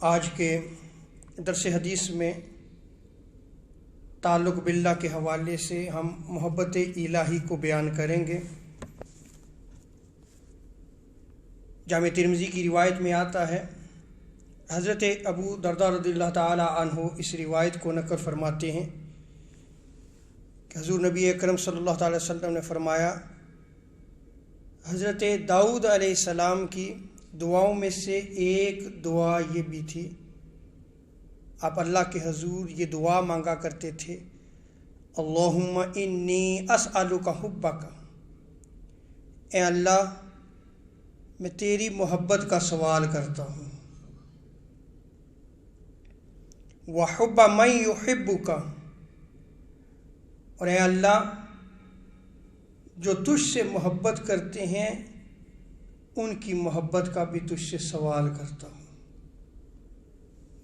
آج کے درس حدیث میں تعلق باللہ کے حوالے سے ہم محبت الہی کو بیان کریں گے۔ جامع ترمذی کی روایت میں آتا ہے، حضرت ابو درداء رضی اللہ تعالی عنہ اس روایت کو نقل فرماتے ہیں کہ حضور نبی اکرم صلی اللہ تعالی وسلم نے فرمایا، حضرت داؤد علیہ السلام کی دعاؤں میں سے ایک دعا یہ بھی تھی، آپ اللہ کے حضور یہ دعا مانگا کرتے تھے، اللہم انی اسألک حبک، اے اللہ میں تیری محبت کا سوال کرتا ہوں، وحب من یحبک، اور اے اللہ جو تجھ سے محبت کرتے ہیں ان کی محبت کا بھی تجھ سے سوال کرتا ہوں۔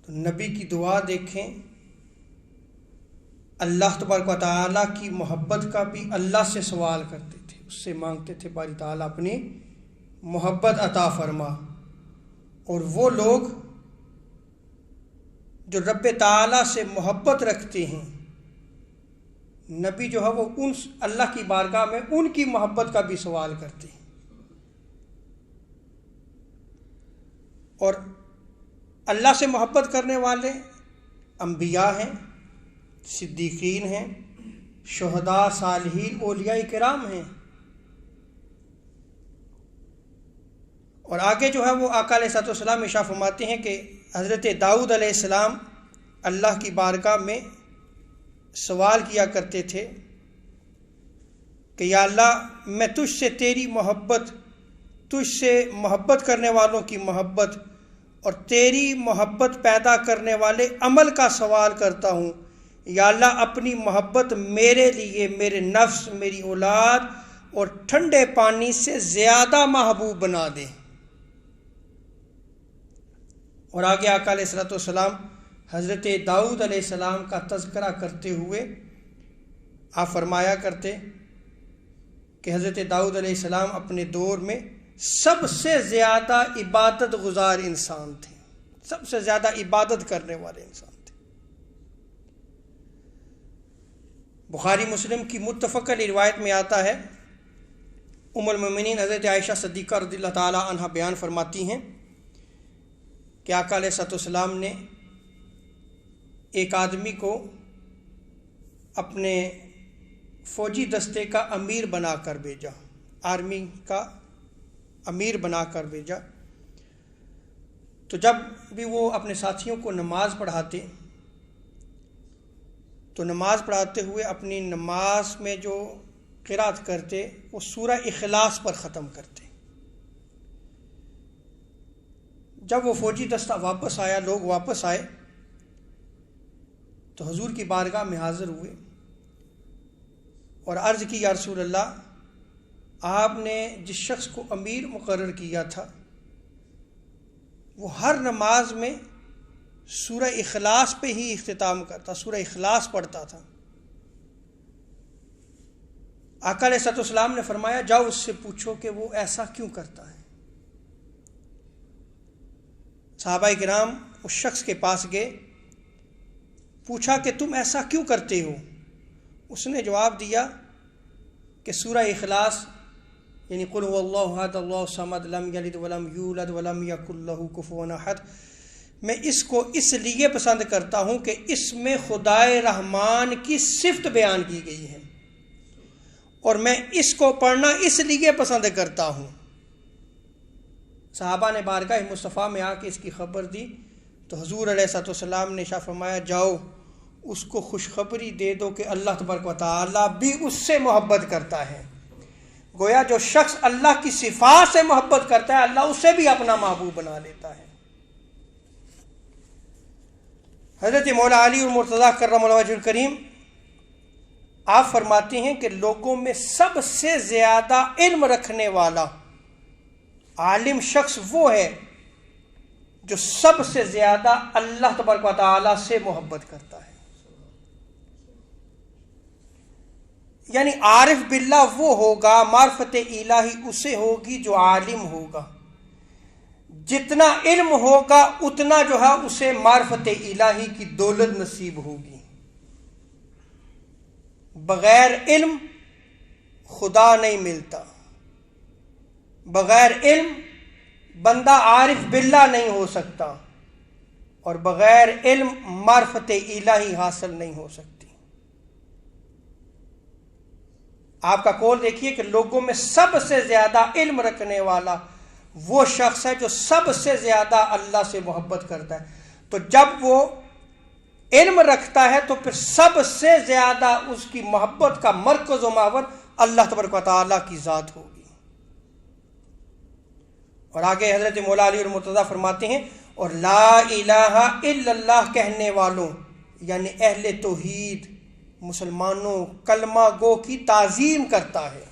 تو نبی کی دعا دیکھیں، اللہ تبارک و تعالیٰ کی محبت کا بھی اللہ سے سوال کرتے تھے، اس سے مانگتے تھے باری تعالیٰ اپنی محبت عطا فرما۔ اور وہ لوگ جو رب تعالیٰ سے محبت رکھتے ہیں، نبی جو ہے وہ ان اللہ کی بارگاہ میں ان کی محبت کا بھی سوال کرتے ہیں۔ اور اللہ سے محبت کرنے والے انبیاء ہیں، صدیقین ہیں، شہداء، صالحین، اولیاء کرام ہیں۔ اور آگے جو ہے وہ آقا علیہ الصلوۃ والسلام ارشاد فرماتے ہیں کہ حضرت داؤد علیہ السلام اللہ کی بارگاہ میں سوال کیا کرتے تھے کہ یا اللہ میں تجھ سے تیری محبت، تجھ سے محبت کرنے والوں کی محبت اور تیری محبت پیدا کرنے والے عمل کا سوال کرتا ہوں۔ یا اللہ اپنی محبت میرے لیے میرے نفس، میری اولاد اور ٹھنڈے پانی سے زیادہ محبوب بنا دے۔ اور آگے آقا علیہ الصلوۃ والسلام حضرت داؤد علیہ السلام کا تذکرہ کرتے ہوئے آپ فرمایا کرتے کہ حضرت داؤد علیہ السلام اپنے دور میں سب سے زیادہ عبادت گزار انسان تھے، سب سے زیادہ عبادت کرنے والے انسان تھے۔ بخاری مسلم کی متفق علیہ روایت میں آتا ہے، ام المؤمنین حضرت عائشہ صدیقہ رضی اللہ تعالی عنہ بیان فرماتی ہیں کہ آقا علیہ الصلوۃ والسلام نے ایک آدمی کو اپنے فوجی دستے کا امیر بنا کر بھیجا، آرمی کا امیر بنا کر بھیجا۔ تو جب بھی وہ اپنے ساتھیوں کو نماز پڑھاتے تو نماز پڑھاتے ہوئے اپنی نماز میں جو قرات کرتے وہ سورہ اخلاص پر ختم کرتے۔ جب وہ فوجی دستہ واپس آیا، لوگ واپس آئے تو حضور کی بارگاہ میں حاضر ہوئے اور عرض کی، یا رسول اللہ آپ نے جس شخص کو امیر مقرر کیا تھا وہ ہر نماز میں سورہ اخلاص پہ ہی اختتام کرتا، سورہ اخلاص پڑھتا تھا۔ آقا علیہ الصلوۃ والسلام نے فرمایا، جاؤ اس سے پوچھو کہ وہ ایسا کیوں کرتا ہے۔ صحابہ کرام اس شخص کے پاس گئے، پوچھا کہ تم ایسا کیوں کرتے ہو؟ اس نے جواب دیا کہ سورہ اخلاص یعنی قل هو اللہ احد اللہ الصمد لم یلد ولم یولد ولم یکن لہ کفوا احد، میں اس کو اس لیے پسند کرتا ہوں کہ اس میں خدائے رحمان کی صفت بیان کی گئی ہے، اور میں اس کو پڑھنا اس لیے پسند کرتا ہوں۔ صحابہ نے بارگاہ مصطفیٰ میں آ کے اس کی خبر دی تو حضور علیہ الصلوۃ والسلام نے ارشاد فرمایا، جاؤ اس کو خوشخبری دے دو کہ اللہ تبارک و تعالیٰ بھی اس سے محبت کرتا ہے۔ گویا جو شخص اللہ کی صفات سے محبت کرتا ہے اللہ اسے بھی اپنا محبوب بنا لیتا ہے۔ حضرت مولا علی المرتضیٰ کرم اللہ وجہہ الکریم آپ فرماتے ہیں کہ لوگوں میں سب سے زیادہ علم رکھنے والا عالم شخص وہ ہے جو سب سے زیادہ اللہ تبارک و تعالیٰ سے محبت کرتا ہے۔ یعنی عارف باللہ وہ ہوگا، معرفت الہی اسے ہوگی جو عالم ہوگا، جتنا علم ہوگا اتنا جو ہے اسے معرفت الہی کی دولت نصیب ہوگی. بغیر علم خدا نہیں ملتا، بغیر علم بندہ عارف باللہ نہیں ہو سکتا، اور بغیر علم معرفت الہی حاصل نہیں ہو سکتی. آپ کا قول دیکھیے کہ لوگوں میں سب سے زیادہ علم رکھنے والا وہ شخص ہے جو سب سے زیادہ اللہ سے محبت کرتا ہے. تو جب وہ علم رکھتا ہے تو پھر سب سے زیادہ اس کی محبت کا مرکز و محور اللہ تبارک و تعالیٰ کی ذات ہوگی. اور آگے حضرت مولا علی المرتضیٰ فرماتے ہیں اور لا الہ الا اللہ کہنے والوں یعنی اہل توحید مسلمانوں کلمہ گو کی تعظیم کرتا ہے.